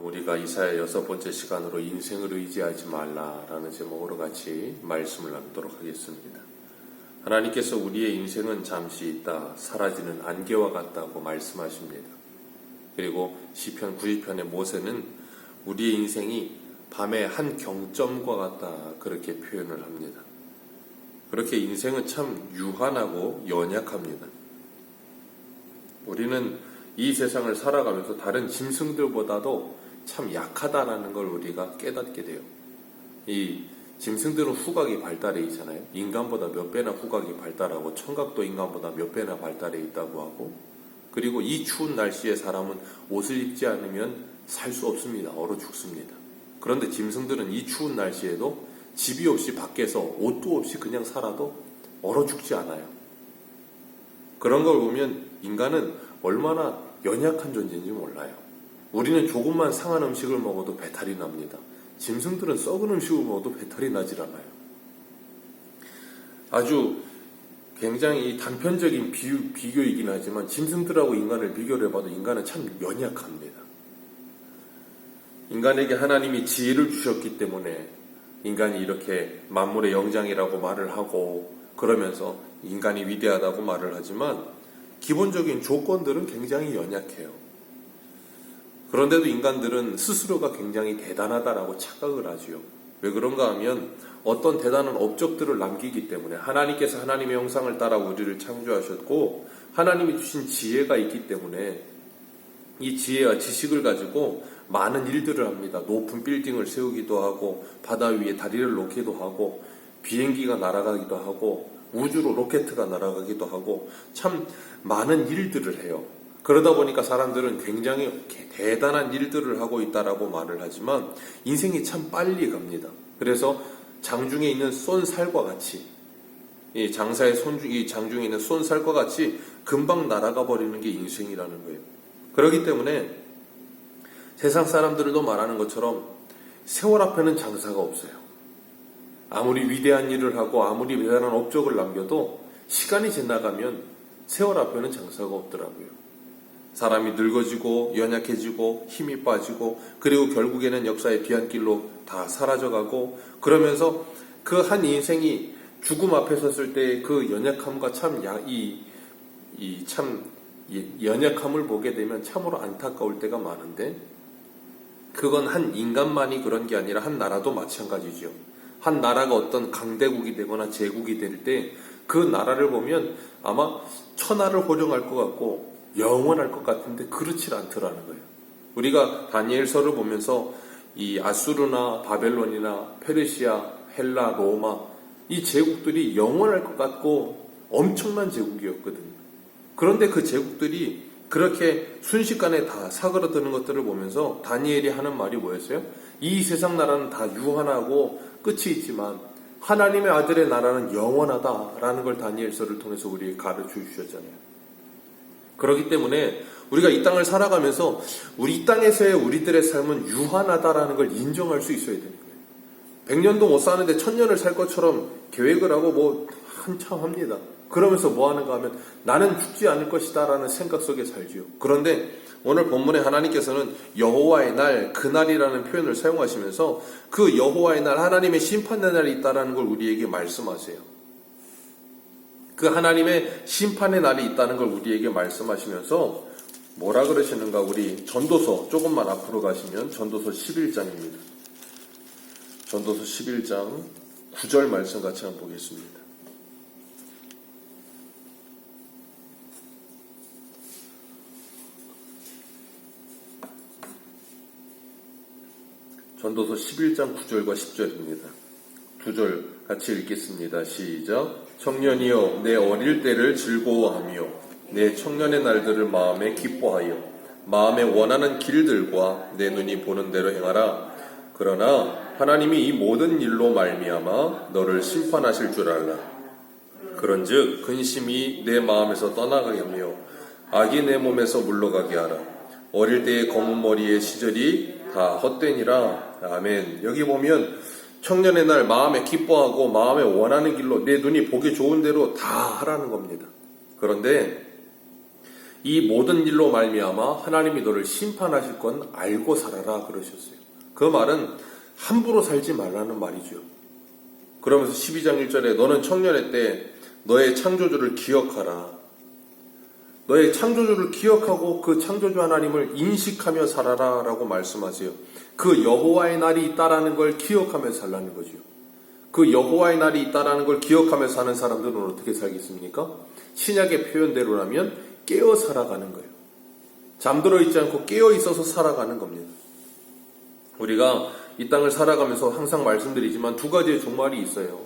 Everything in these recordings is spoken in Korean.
우리가 이사야 6번째 시간으로 인생을 의지하지 말라라는 제목으로 같이 말씀을 나누도록 하겠습니다. 하나님께서 우리의 인생은 잠시 있다 사라지는 안개와 같다고 말씀하십니다. 그리고 시편 90편의 모세는 우리의 인생이 밤의 한 경점과 같다 그렇게 표현을 합니다. 그렇게 인생은 참 유한하고 연약합니다. 우리는 이 세상을 살아가면서 다른 짐승들보다도 참 약하다라는 걸 우리가 깨닫게 돼요. 이 짐승들은 후각이 발달해 있잖아요. 인간보다 몇 배나 후각이 발달하고 청각도 인간보다 몇 배나 발달해 있다고 하고, 그리고 이 추운 날씨에 사람은 옷을 입지 않으면 살 수 없습니다. 얼어 죽습니다. 그런데 짐승들은 이 추운 날씨에도 집이 없이 밖에서 옷도 없이 그냥 살아도 얼어 죽지 않아요. 그런 걸 보면 인간은 얼마나 연약한 존재인지 몰라요. 우리는 조금만 상한 음식을 먹어도 배탈이 납니다. 짐승들은 썩은 음식을 먹어도 배탈이 나질 않아요. 아주 굉장히 단편적인 비교이긴 하지만 짐승들하고 인간을 비교를 해봐도 인간은 참 연약합니다. 인간에게 하나님이 지혜를 주셨기 때문에 인간이 이렇게 만물의 영장이라고 말을 하고 그러면서 인간이 위대하다고 말을 하지만 기본적인 조건들은 굉장히 연약해요. 그런데도 인간들은 스스로가 굉장히 대단하다라고 착각을 하지요. 왜 그런가 하면 어떤 대단한 업적들을 남기기 때문에 하나님께서 하나님의 형상을 따라 우리를 창조하셨고 하나님이 주신 지혜가 있기 때문에 이 지혜와 지식을 가지고 많은 일들을 합니다. 높은 빌딩을 세우기도 하고 바다 위에 다리를 놓기도 하고 비행기가 날아가기도 하고 우주로 로켓가 날아가기도 하고 참 많은 일들을 해요. 그러다 보니까 사람들은 굉장히 대단한 일들을 하고 있다라고 말을 하지만 인생이 참 빨리 갑니다. 그래서 장중에 있는 쏜살과 같이 이 장중에 있는 쏜살과 같이 금방 날아가 버리는 게 인생이라는 거예요. 그렇기 때문에 세상 사람들도 말하는 것처럼 세월 앞에는 장사가 없어요. 아무리 위대한 일을 하고 아무리 대단한 업적을 남겨도 시간이 지나가면 세월 앞에는 장사가 없더라고요. 사람이 늙어지고 연약해지고 힘이 빠지고 그리고 결국에는 역사의 뒤안길로 다 사라져가고 그러면서 그 한 인생이 죽음 앞에 섰을 때 그 연약함과 연약함을 보게 되면 참으로 안타까울 때가 많은데 그건 한 인간만이 그런 게 아니라 한 나라도 마찬가지죠. 한 나라가 어떤 강대국이 되거나 제국이 될 때 그 나라를 보면 아마 천하를 호령할 것 같고 영원할 것 같은데 그렇지 않더라는 거예요. 우리가 다니엘서를 보면서 이 아수르나 바벨론이나 페르시아, 헬라, 로마 이 제국들이 영원할 것 같고 엄청난 제국이었거든요. 그런데 그 제국들이 그렇게 순식간에 다 사그라드는 것들을 보면서 다니엘이 하는 말이 뭐였어요? 이 세상 나라는 다 유한하고 끝이 있지만 하나님의 아들의 나라는 영원하다라는 걸 다니엘서를 통해서 우리에게 가르쳐 주셨잖아요. 그렇기 때문에 우리가 이 땅을 살아가면서 우리 이 땅에서의 우리들의 삶은 유한하다라는 걸 인정할 수 있어야 되는 거예요. 100년도 못 사는데 1000년을 살 것처럼 계획을 하고 한참 합니다. 그러면서 뭐 하는가 하면 나는 죽지 않을 것이다 라는 생각 속에 살지요. 그런데 오늘 본문에 하나님께서는 여호와의 날, 그날이라는 표현을 사용하시면서 그 여호와의 날, 하나님의 심판의 날이 있다는 걸 우리에게 말씀하세요. 그 하나님의 심판의 날이 있다는 걸 우리에게 말씀하시면서 뭐라 그러시는가? 우리 전도서 조금만 앞으로 가시면 전도서 11장입니다. 전도서 11장 9절 말씀 같이 한번 보겠습니다. 전도서 11장 9절과 10절입니다. 두 절 같이 읽겠습니다. 시작. 청년이여 내 어릴 때를 즐거워하며 내 청년의 날들을 마음에 기뻐하여 마음에 원하는 길들과 내 눈이 보는 대로 행하라. 그러나 하나님이 이 모든 일로 말미암아 너를 심판하실 줄 알라. 그런즉 근심이 내 마음에서 떠나가게 하며 악이 내 몸에서 물러가게 하라. 어릴 때의 검은 머리의 시절이 다 헛되니라. 아멘. 여기 보면 청년의 날 마음에 기뻐하고 마음에 원하는 길로 내 눈이 보기 좋은 대로 다 하라는 겁니다. 그런데 이 모든 일로 말미암아 하나님이 너를 심판하실 건 알고 살아라 그러셨어요. 그 말은 함부로 살지 말라는 말이죠. 그러면서 12장 1절에 너는 청년의 때 너의 창조주를 기억하라. 너의 창조주를 기억하고 그 창조주 하나님을 인식하며 살아라 라고 말씀하세요. 그 여호와의 날이 있다라는 걸 기억하며 살라는 거죠. 그 여호와의 날이 있다라는 걸 기억하며 사는 사람들은 어떻게 살겠습니까? 신약의 표현대로라면 깨어 살아가는 거예요. 잠들어 있지 않고 깨어 있어서 살아가는 겁니다. 우리가 이 땅을 살아가면서 항상 말씀드리지만 두 가지의 종말이 있어요.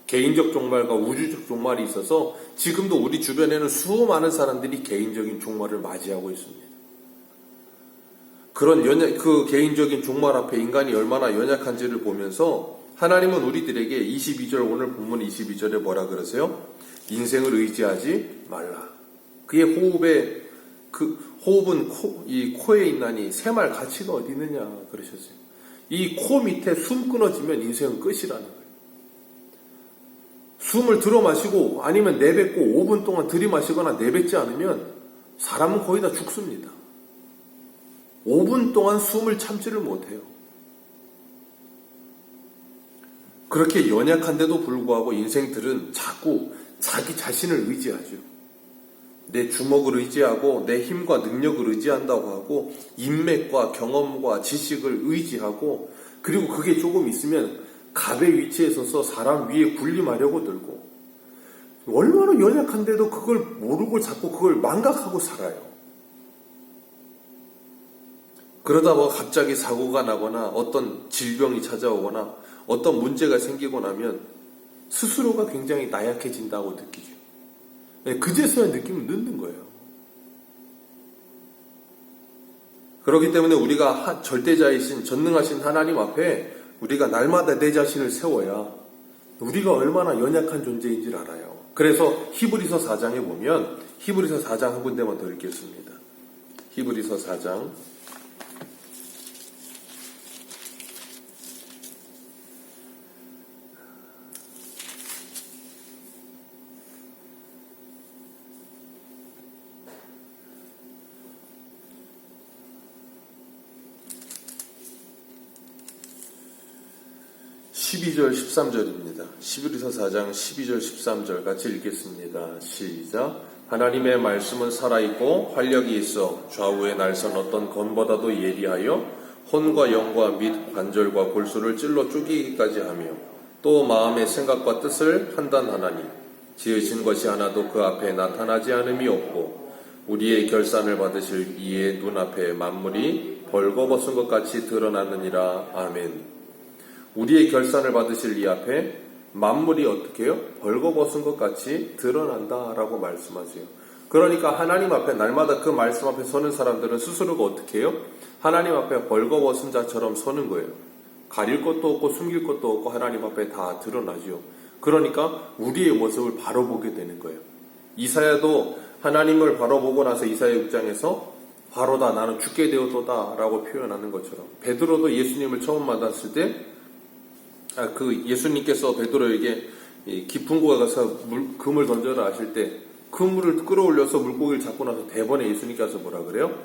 개인적 종말과 우주적 종말이 있어서 지금도 우리 주변에는 수많은 사람들이 개인적인 종말을 맞이하고 있습니다. 그 개인적인 종말 앞에 인간이 얼마나 연약한지를 보면서 하나님은 우리들에게 22절, 오늘 본문 22절에 뭐라 그러세요? 인생을 의지하지 말라. 그의 호흡은 이 코에 있나니 새말 가치가 어디 있느냐 그러셨어요. 이 코 밑에 숨 끊어지면 인생은 끝이라는 거예요. 숨을 들어 마시고 아니면 내뱉고 5분 동안 들이마시거나 내뱉지 않으면 사람은 거의 다 죽습니다. 5분 동안 숨을 참지를 못해요. 그렇게 연약한데도 불구하고 인생들은 자꾸 자기 자신을 의지하죠. 내 주먹을 의지하고 내 힘과 능력을 의지한다고 하고 인맥과 경험과 지식을 의지하고 그리고 그게 조금 있으면 갑의 위치에 서서 사람 위에 군림하려고 들고 얼마나 연약한데도 그걸 모르고 자꾸 그걸 망각하고 살아요. 그러다 뭐 갑자기 사고가 나거나 어떤 질병이 찾아오거나 어떤 문제가 생기고 나면 스스로가 굉장히 나약해진다고 느끼죠. 그제서야 느낌을 넣는 거예요. 그렇기 때문에 우리가 절대자이신 전능하신 하나님 앞에 우리가 날마다 내 자신을 세워야 우리가 얼마나 연약한 존재인지를 알아요. 그래서 히브리서 4장에 보면 히브리서 4장 한 군데만 더 읽겠습니다. 히브리서 4장 12절 13절입니다. 히브리서 4장 12절 13절 같이 읽겠습니다. 시작. 하나님의 말씀은 살아있고 활력이 있어 좌우에 날선 어떤 건보다도 예리하여 혼과 영과 및 관절과 골수를 찔러 쪼개기까지 하며 또 마음의 생각과 뜻을 판단하나니 지으신 것이 하나도 그 앞에 나타나지 않음이 없고 우리의 결산을 받으실 이의 눈앞에 만물이 벌거벗은 것 같이 드러나느니라. 아멘. 우리의 결산을 받으실 이 앞에 만물이 어떻게 해요? 벌거벗은 것 같이 드러난다라고 말씀하세요. 그러니까 하나님 앞에 날마다 그 말씀 앞에 서는 사람들은 스스로가 어떻게 해요? 하나님 앞에 벌거벗은 자처럼 서는 거예요. 가릴 것도 없고 숨길 것도 없고 하나님 앞에 다 드러나죠. 그러니까 우리의 모습을 바로 보게 되는 거예요. 이사야도 하나님을 바로 보고 나서 이사야 6장에서 바로다 나는 죽게 되었도다 라고 표현하는 것처럼 베드로도 예수님을 처음 만났을 때 예수님께서 베드로에게 깊은 곳에 가서 금을 던져라 하실 때 그물을 끌어올려서 물고기를 잡고 나서 대번에 예수님께서 뭐라 그래요?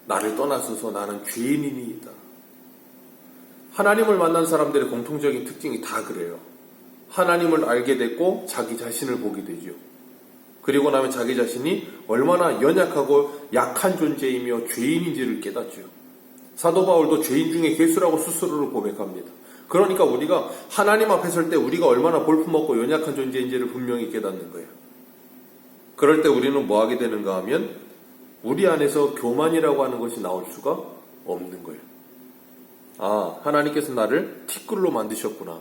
나를 떠나서서 나는 죄인이니이다. 하나님을 만난 사람들의 공통적인 특징이 다 그래요. 하나님을 알게 됐고 자기 자신을 보게 되죠. 그리고 나면 자기 자신이 얼마나 연약하고 약한 존재이며 죄인인지를 깨닫죠. 사도 바울도 죄인 중에 괴수라고 스스로를 고백합니다. 그러니까 우리가 하나님 앞에 설 때 우리가 얼마나 볼품없고 연약한 존재인지를 분명히 깨닫는 거예요. 그럴 때 우리는 뭐 하게 되는가 하면 우리 안에서 교만이라고 하는 것이 나올 수가 없는 거예요. 아, 하나님께서 나를 티끌로 만드셨구나.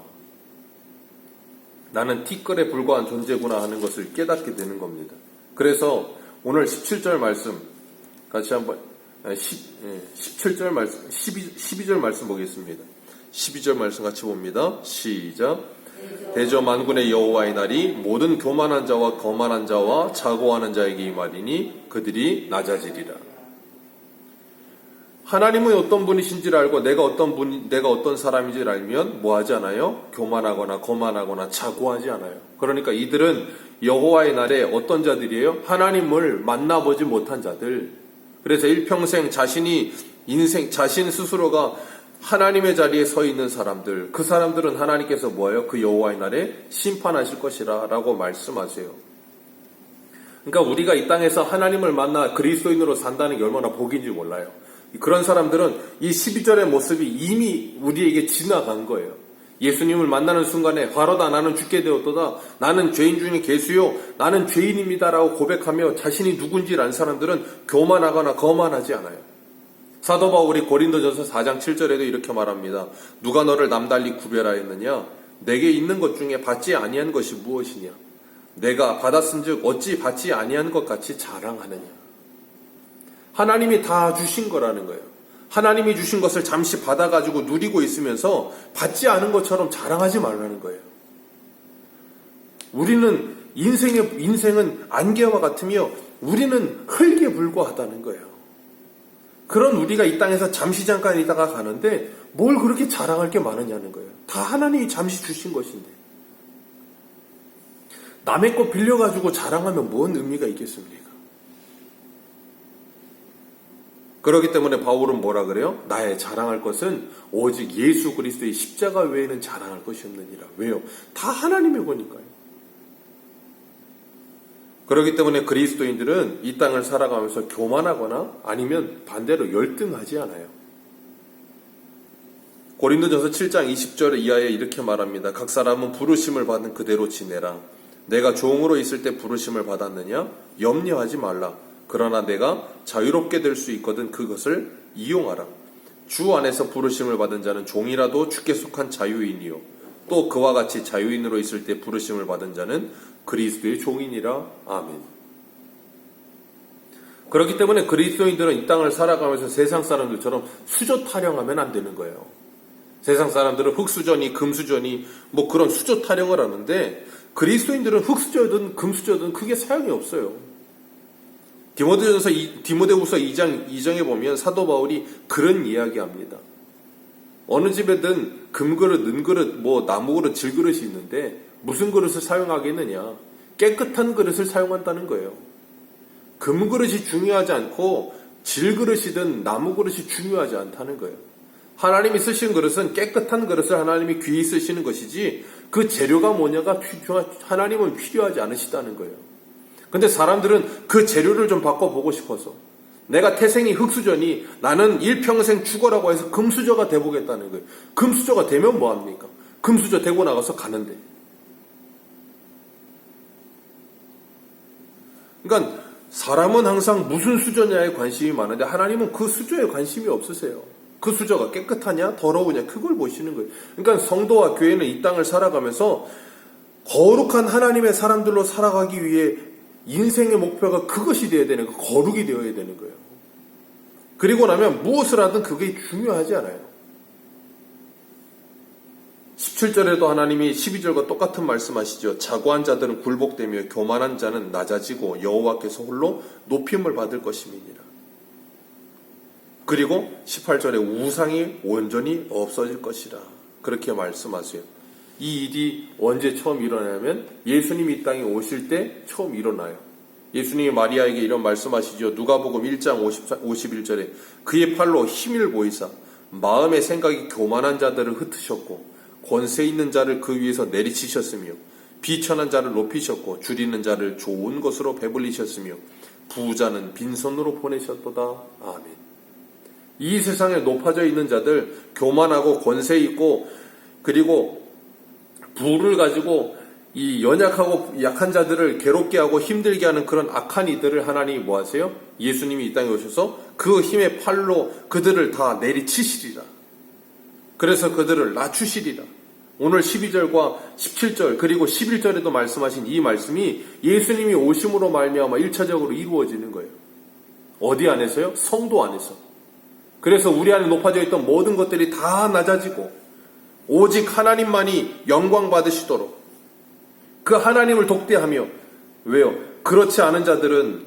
나는 티끌에 불과한 존재구나 하는 것을 깨닫게 되는 겁니다. 그래서 오늘 17절 말씀 같이 한번 17절 말씀 12절 말씀 보겠습니다. 12절 말씀 같이 봅니다. 시작. 대저 만군의 여호와의 날이 모든 교만한 자와 거만한 자와 자고하는 자에게 임하리니 그들이 낮아지리라. 하나님은 어떤 분이신지를 알고 내가 어떤 사람인지를 알면 뭐 하지 않아요? 교만하거나 거만하거나 자고하지 않아요. 그러니까 이들은 여호와의 날에 어떤 자들이에요? 하나님을 만나보지 못한 자들. 그래서 일평생 자신 스스로가 하나님의 자리에 서 있는 사람들, 그 사람들은 하나님께서 뭐예요? 그 여호와의 날에 심판하실 것이라 라고 말씀하세요. 그러니까 우리가 이 땅에서 하나님을 만나 그리스도인으로 산다는 게 얼마나 복인지 몰라요. 그런 사람들은 이 12절의 모습이 이미 우리에게 지나간 거예요. 예수님을 만나는 순간에 바로다 나는 죽게 되었도다. 나는 죄인 중에 괴수요. 나는 죄인입니다라고 고백하며 자신이 누군지를 안 사람들은 교만하거나 거만하지 않아요. 사도 바울이 고린도전서 4장 7절에도 이렇게 말합니다. 누가 너를 남달리 구별하였느냐? 내게 있는 것 중에 받지 아니한 것이 무엇이냐? 내가 받았은즉 어찌 받지 아니한 것 같이 자랑하느냐? 하나님이 다 주신 거라는 거예요. 하나님이 주신 것을 잠시 받아가지고 누리고 있으면서 받지 않은 것처럼 자랑하지 말라는 거예요. 우리는 인생은 안개와 같으며 우리는 흙에 불과하다는 거예요. 그런 우리가 이 땅에서 잠시 잠깐 있다가 가는데 뭘 그렇게 자랑할 게 많으냐는 거예요. 다 하나님이 잠시 주신 것인데. 남의 거 빌려가지고 자랑하면 뭔 의미가 있겠습니까? 그렇기 때문에 바울은 뭐라 그래요? 나의 자랑할 것은 오직 예수 그리스도의 십자가 외에는 자랑할 것이 없느니라. 왜요? 다 하나님의 거니까요. 그렇기 때문에 그리스도인들은 이 땅을 살아가면서 교만하거나 아니면 반대로 열등하지 않아요. 고린도전서 7장 20절 이하에 이렇게 말합니다. 각 사람은 부르심을 받은 그대로 지내라. 내가 종으로 있을 때 부르심을 받았느냐? 염려하지 말라. 그러나 내가 자유롭게 될 수 있거든 그것을 이용하라. 주 안에서 부르심을 받은 자는 종이라도 주께 속한 자유인이요. 또 그와 같이 자유인으로 있을 때 부르심을 받은 자는 그리스도의 종이니라. 아멘. 그렇기 때문에 그리스도인들은 이 땅을 살아가면서 세상 사람들처럼 수저 타령하면 안 되는 거예요. 세상 사람들은 흙수저니 금수저니 뭐 그런 수저 타령을 하는데 그리스도인들은 흙수저든 금수저든 크게 사용이 없어요. 디모데후서 2장에 보면 사도 바울이 그런 이야기합니다. 어느 집에든 금그릇, 은그릇, 나무그릇, 질그릇이 있는데 무슨 그릇을 사용하겠느냐? 깨끗한 그릇을 사용한다는 거예요. 금그릇이 중요하지 않고 질그릇이든 나무그릇이 중요하지 않다는 거예요. 하나님이 쓰신 그릇은 깨끗한 그릇을 하나님이 귀히 쓰시는 것이지 그 재료가 뭐냐가 하나님은 필요하지 않으시다는 거예요. 근데 사람들은 그 재료를 좀 바꿔보고 싶어서 내가 태생이 흙수저니 나는 일평생 죽어라고 해서 금수저가 돼보겠다는 거예요. 금수저가 되면 뭐합니까? 금수저 되고 나가서 가는데. 그러니까 사람은 항상 무슨 수저냐에 관심이 많은데 하나님은 그 수저에 관심이 없으세요. 그 수저가 깨끗하냐 더러우냐 그걸 보시는 거예요. 그러니까 성도와 교회는 이 땅을 살아가면서 거룩한 하나님의 사람들로 살아가기 위해 인생의 목표가 그것이 되어야 되는 거예요. 거룩이 되어야 되는 거예요. 그리고 나면 무엇을 하든 그게 중요하지 않아요. 17절에도 하나님이 12절과 똑같은 말씀하시죠. 자고한 자들은 굴복되며 교만한 자는 낮아지고 여호와께서 홀로 높임을 받을 것임이니라. 그리고 18절에 우상이 온전히 없어질 것이라. 그렇게 말씀하세요. 이 일이 언제 처음 일어나냐면 예수님이 이 땅에 오실 때 처음 일어나요. 예수님이 마리아에게 이런 말씀하시죠. 누가복음 1장 51절에 그의 팔로 힘을 보이사 마음의 생각이 교만한 자들을 흩으셨고 권세 있는 자를 그 위에서 내리치셨으며 비천한 자를 높이셨고 줄이는 자를 좋은 것으로 배불리셨으며 부자는 빈손으로 보내셨도다. 아멘. 이 세상에 높아져 있는 자들, 교만하고 권세 있고 그리고 부를 가지고 이 연약하고 약한 자들을 괴롭게 하고 힘들게 하는 그런 악한 이들을 하나님이 뭐 하세요? 예수님이 이 땅에 오셔서 그 힘의 팔로 그들을 다 내리치시리라. 그래서 그들을 낮추시리라. 오늘 12절과 17절 그리고 11절에도 말씀하신 이 말씀이 예수님이 오심으로 말미암아 1차적으로 이루어지는 거예요. 어디 안에서요? 성도 안에서. 그래서 우리 안에 높아져 있던 모든 것들이 다 낮아지고 오직 하나님만이 영광 받으시도록 그 하나님을 독대하며 왜요? 그렇지 않은 자들은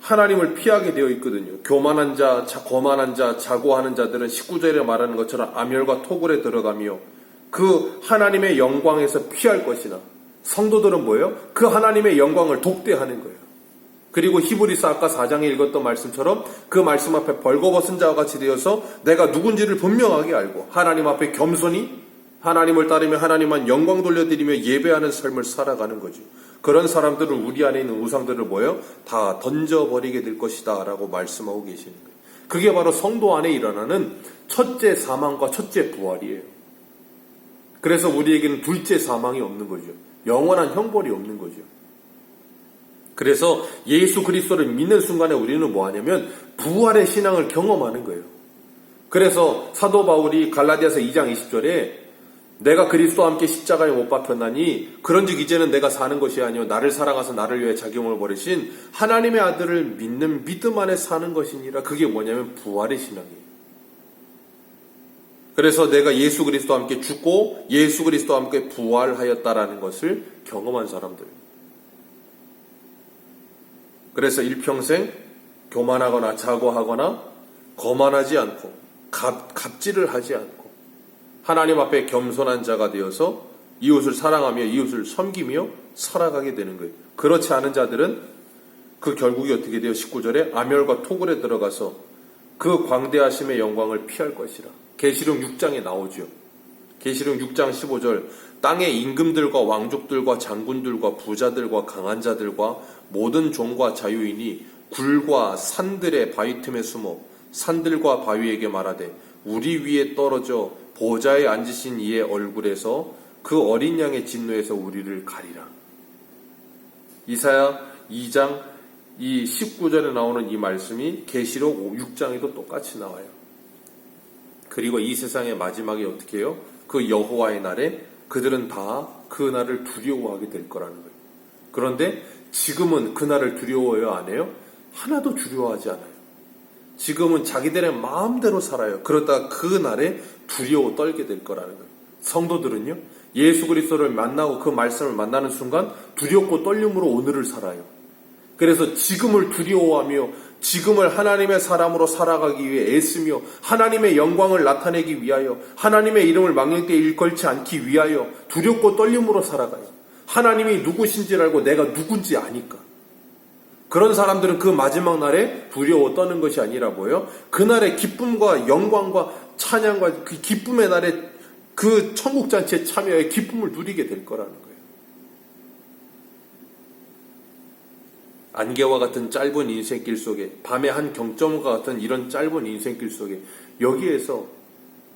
하나님을 피하게 되어 있거든요. 교만한 자, 거만한 자, 자고하는 자들은 19절에 말하는 것처럼 암열과 토굴에 들어가며 그 하나님의 영광에서 피할 것이나, 성도들은 뭐예요? 그 하나님의 영광을 독대하는 거예요. 그리고 히브리서 아까 4장에 읽었던 말씀처럼 그 말씀 앞에 벌거벗은 자와 같이 되어서 내가 누군지를 분명하게 알고 하나님 앞에 겸손히 하나님을 따르며 하나님만 영광 돌려드리며 예배하는 삶을 살아가는 거죠. 그런 사람들은 우리 안에 있는 우상들을 뭐예요? 다 던져버리게 될 것이다 라고 말씀하고 계시는 거예요. 그게 바로 성도 안에 일어나는 첫째 사망과 첫째 부활이에요. 그래서 우리에게는 둘째 사망이 없는 거죠. 영원한 형벌이 없는 거죠. 그래서 예수 그리스도를 믿는 순간에 우리는 뭐 하냐면 부활의 신앙을 경험하는 거예요. 그래서 사도 바울이 갈라디아서 2장 20절에 내가 그리스도와 함께 십자가에 못 박혔나니 그런즉 이제는 내가 사는 것이 아니요 나를 사랑하사 나를 위해 자기 몸을 버리신 하나님의 아들을 믿는 믿음 안에 사는 것이니라. 그게 뭐냐면 부활의 신앙이에요. 그래서 내가 예수 그리스도와 함께 죽고 예수 그리스도와 함께 부활하였다라는 것을 경험한 사람들. 그래서 일평생 교만하거나 자고하거나 거만하지 않고 갑질을 하지 않고 하나님 앞에 겸손한 자가 되어서 이웃을 사랑하며 이웃을 섬기며 살아가게 되는 거예요. 그렇지 않은 자들은 그 결국이 어떻게 돼요? 19절에 암열과 토굴에 들어가서 그 광대하심의 영광을 피할 것이라. 계시록 6장에 나오죠. 계시록 6장 15절 땅의 임금들과 왕족들과 장군들과 부자들과 강한 자들과 모든 종과 자유인이 굴과 산들의 바위 틈에 숨어 산들과 바위에게 말하되 우리 위에 떨어져 보좌에 앉으신 이의 얼굴에서 그 어린 양의 진노에서 우리를 가리라. 이사야 2장 이 19절에 나오는 이 말씀이 계시록 6장에도 똑같이 나와요. 그리고 이 세상의 마지막에 어떻게 해요? 그 여호와의 날에 그들은 다 그 날을 두려워하게 될 거라는 거예요. 그런데 지금은 그 날을 두려워해요? 안 해요? 하나도 두려워하지 않아요. 지금은 자기들의 마음대로 살아요. 그러다가 그 날에 두려워 떨게 될 거라는 거예요. 성도들은요, 예수 그리스도를 만나고 그 말씀을 만나는 순간 두렵고 떨림으로 오늘을 살아요. 그래서 지금을 두려워하며 지금을 하나님의 사람으로 살아가기 위해 애쓰며 하나님의 영광을 나타내기 위하여 하나님의 이름을 망령되이 일컬지 않기 위하여 두렵고 떨림으로 살아가요. 하나님이 누구신지를 알고 내가 누군지 아니까. 그런 사람들은 그 마지막 날에 두려워 떠는 것이 아니라 뭐예요? 그날의 기쁨과 영광과 찬양과 그 기쁨의 날에 그 천국잔치에 참여해 기쁨을 누리게 될 거라는 거예요. 안개와 같은 짧은 인생길 속에 밤의 한 경점과 같은 이런 짧은 인생길 속에 여기에서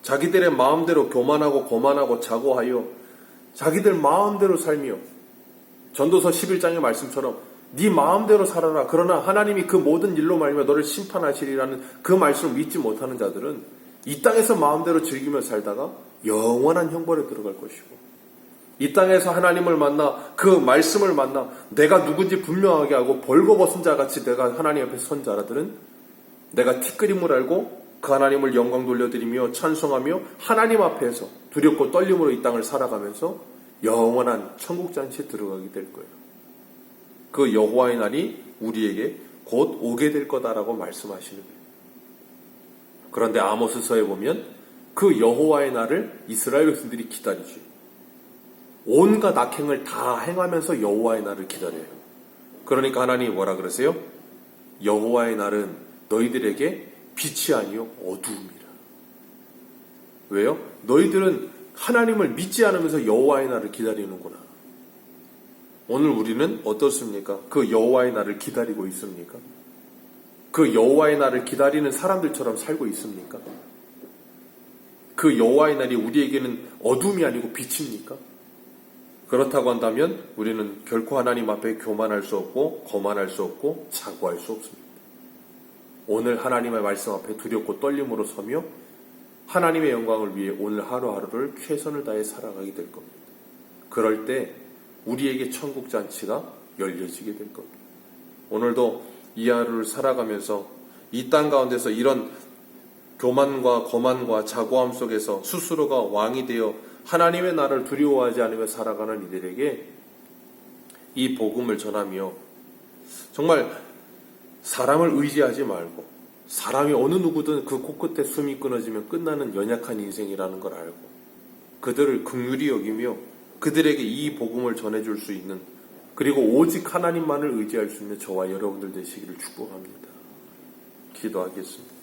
자기들의 마음대로 교만하고 거만하고 자고하여 자기들 마음대로 살며 전도서 11장의 말씀처럼 네 마음대로 살아라. 그러나 하나님이 그 모든 일로 말미암아 너를 심판하시리라는 그 말씀을 믿지 못하는 자들은 이 땅에서 마음대로 즐기며 살다가 영원한 형벌에 들어갈 것이고 이 땅에서 하나님을 만나 그 말씀을 만나 내가 누군지 분명하게 하고 벌거벗은 자같이 내가 하나님 앞에 선 자라들은 내가 티끌임을 알고 그 하나님을 영광 돌려드리며 찬송하며 하나님 앞에서 두렵고 떨림으로 이 땅을 살아가면서 영원한 천국잔치에 들어가게 될 거예요. 그 여호와의 날이 우리에게 곧 오게 될 거다라고 말씀하시는 거예요. 그런데 아모스서에 보면 그 여호와의 날을 이스라엘 백성들이 기다리죠. 온갖 악행을 다 행하면서 여호와의 날을 기다려요. 그러니까 하나님이 뭐라 그러세요? 여호와의 날은 너희들에게 빛이 아니요 어두움이라. 왜요? 너희들은 하나님을 믿지 않으면서 여호와의 날을 기다리는구나. 오늘 우리는 어떻습니까? 그 여호와의 날을 기다리고 있습니까? 그 여호와의 날을 기다리는 사람들처럼 살고 있습니까? 그 여호와의 날이 우리에게는 어둠이 아니고 빛입니까? 그렇다고 한다면 우리는 결코 하나님 앞에 교만할 수 없고 거만할 수 없고 자고할 수 없습니다. 오늘 하나님의 말씀 앞에 두렵고 떨림으로 서며 하나님의 영광을 위해 오늘 하루하루를 최선을 다해 살아가게 될 겁니다. 그럴 때 우리에게 천국잔치가 열려지게 될 겁니다. 오늘도 이 하루를 살아가면서 이 땅 가운데서 이런 교만과 거만과 자고함 속에서 스스로가 왕이 되어 하나님의 나라를 두려워하지 않으며 살아가는 이들에게 이 복음을 전하며 정말 사람을 의지하지 말고 사람이 어느 누구든 그 코끝에 숨이 끊어지면 끝나는 연약한 인생이라는 걸 알고 그들을 긍휼히 여기며 그들에게 이 복음을 전해줄 수 있는 그리고 오직 하나님만을 의지할 수 있는 저와 여러분들 되시기를 축복합니다. 기도하겠습니다.